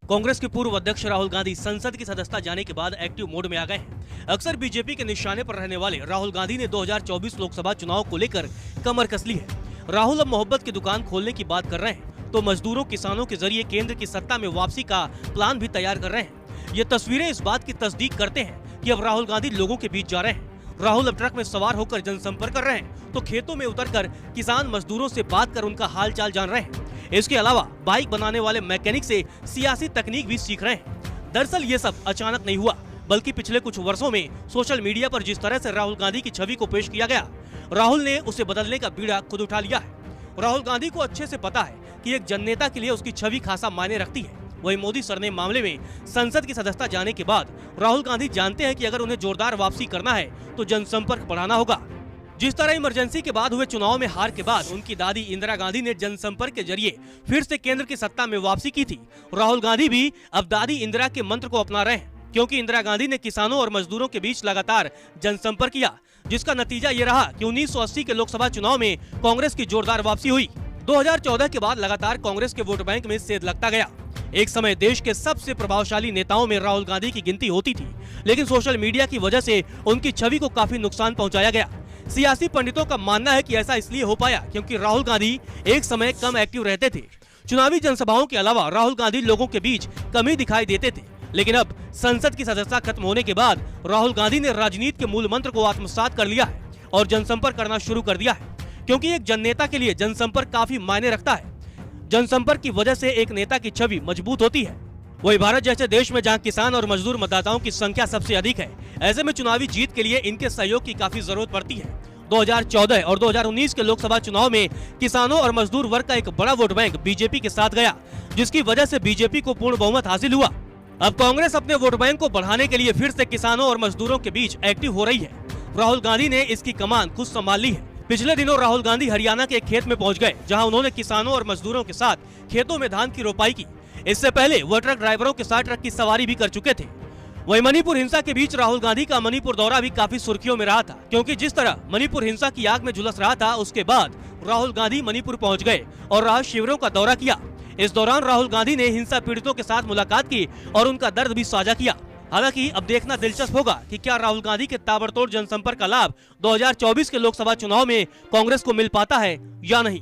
कांग्रेस के पूर्व अध्यक्ष राहुल गांधी संसद की सदस्यता जाने के बाद एक्टिव मोड में आ गए हैं। अक्सर बीजेपी के निशाने पर रहने वाले राहुल गांधी ने 2024 लोकसभा चुनाव को लेकर कमर कस ली है। राहुल अब मोहब्बत की दुकान खोलने की बात कर रहे हैं तो मजदूरों किसानों के जरिए केंद्र की सत्ता में वापसी का प्लान भी तैयार कर रहे हैं। ये तस्वीरें इस बात की तस्दीक करते हैं कि अब राहुल गांधी लोगों के बीच जा रहे हैं। राहुल अब ट्रक में सवार होकर जनसंपर्क कर रहे हैं तो खेतों में उतरकर किसान मजदूरों से बात कर उनका हाल चाल जान रहे हैं। इसके अलावा बाइक बनाने वाले मैकेनिक से सियासी तकनीक भी सीख रहे हैं। दरअसल ये सब अचानक नहीं हुआ, बल्कि पिछले कुछ वर्षों में सोशल मीडिया पर जिस तरह से राहुल गांधी की छवि को पेश किया गया, राहुल ने उसे बदलने का बीड़ा खुद उठा लिया है। राहुल गांधी को अच्छे से पता है कि एक जननेता के लिए उसकी छवि खासा मायने रखती है। वही मोदी सरनेम मामले में संसद की सदस्यता जाने के बाद राहुल गांधी जानते हैं कि अगर उन्हें जोरदार वापसी करना है तो जनसंपर्क बढ़ाना होगा। जिस तरह इमरजेंसी के बाद हुए चुनाव में हार के बाद उनकी दादी इंदिरा गांधी ने जनसंपर्क के जरिए फिर से केंद्र की सत्ता में वापसी की थी, राहुल गांधी भी अब दादी इंदिरा के मंत्र को अपना रहे हैं, क्योंकि इंदिरा गांधी ने किसानों और मजदूरों के बीच लगातार जनसंपर्क किया, जिसका नतीजा ये रहा कि 1980 के लोकसभा चुनाव में कांग्रेस की जोरदार वापसी हुई। 2014 के बाद लगातार कांग्रेस के वोट बैंक में सेध लगता गया। एक समय देश के सबसे प्रभावशाली नेताओं में राहुल गांधी की गिनती होती थी, लेकिन सोशल मीडिया की वजह से उनकी छवि को काफी नुकसान पहुंचाया गया। सियासी पंडितों का मानना है कि ऐसा इसलिए हो पाया क्योंकि राहुल गांधी एक समय कम एक्टिव रहते थे। चुनावी जनसभाओं के अलावा राहुल गांधी लोगों के बीच कम ही दिखाई देते थे, लेकिन अब संसद की सदस्यता खत्म होने के बाद राहुल गांधी ने राजनीति के मूल मंत्र को आत्मसात कर लिया है और जनसंपर्क करना शुरू कर दिया है, क्योंकि एक जननेता के लिए जनसंपर्क काफी मायने रखता है। जनसंपर्क की वजह से एक नेता की छवि मजबूत होती है। वही भारत जैसे देश में जहां किसान और मजदूर मतदाताओं की संख्या सबसे अधिक है, ऐसे में चुनावी जीत के लिए इनके सहयोग की काफी जरूरत पड़ती है। 2014 और 2019 के लोकसभा चुनाव में किसानों और मजदूर वर्ग का एक बड़ा वोट बैंक बीजेपी के साथ गया, जिसकी वजह से बीजेपी को पूर्ण बहुमत हासिल हुआ। अब कांग्रेस अपने वोट बैंक को बढ़ाने के लिए फिर से किसानों और मजदूरों के बीच एक्टिव हो रही है। राहुल गांधी ने इसकी कमान खुद संभाल ली है। पिछले दिनों राहुल गांधी हरियाणा के एक खेत में पहुंच गए, जहां उन्होंने किसानों और मजदूरों के साथ खेतों में धान की रोपाई की। इससे पहले वह ट्रक ड्राइवरों के साथ ट्रक की सवारी भी कर चुके थे। वही मणिपुर हिंसा के बीच राहुल गांधी का मणिपुर दौरा भी काफी सुर्खियों में रहा था, क्योंकि जिस तरह मणिपुर हिंसा की आग में झुलस रहा था, उसके बाद राहुल गांधी मणिपुर पहुंच गए और राहत शिविरों का दौरा किया। इस दौरान राहुल गांधी ने हिंसा पीड़ितों के साथ मुलाकात की और उनका दर्द भी साझा किया। हालांकि अब देखना दिलचस्प होगा कि क्या राहुल गांधी के ताबड़तोड़ जनसंपर्क का लाभ 2024 के लोकसभा चुनाव में कांग्रेस को मिल पाता है या नहीं।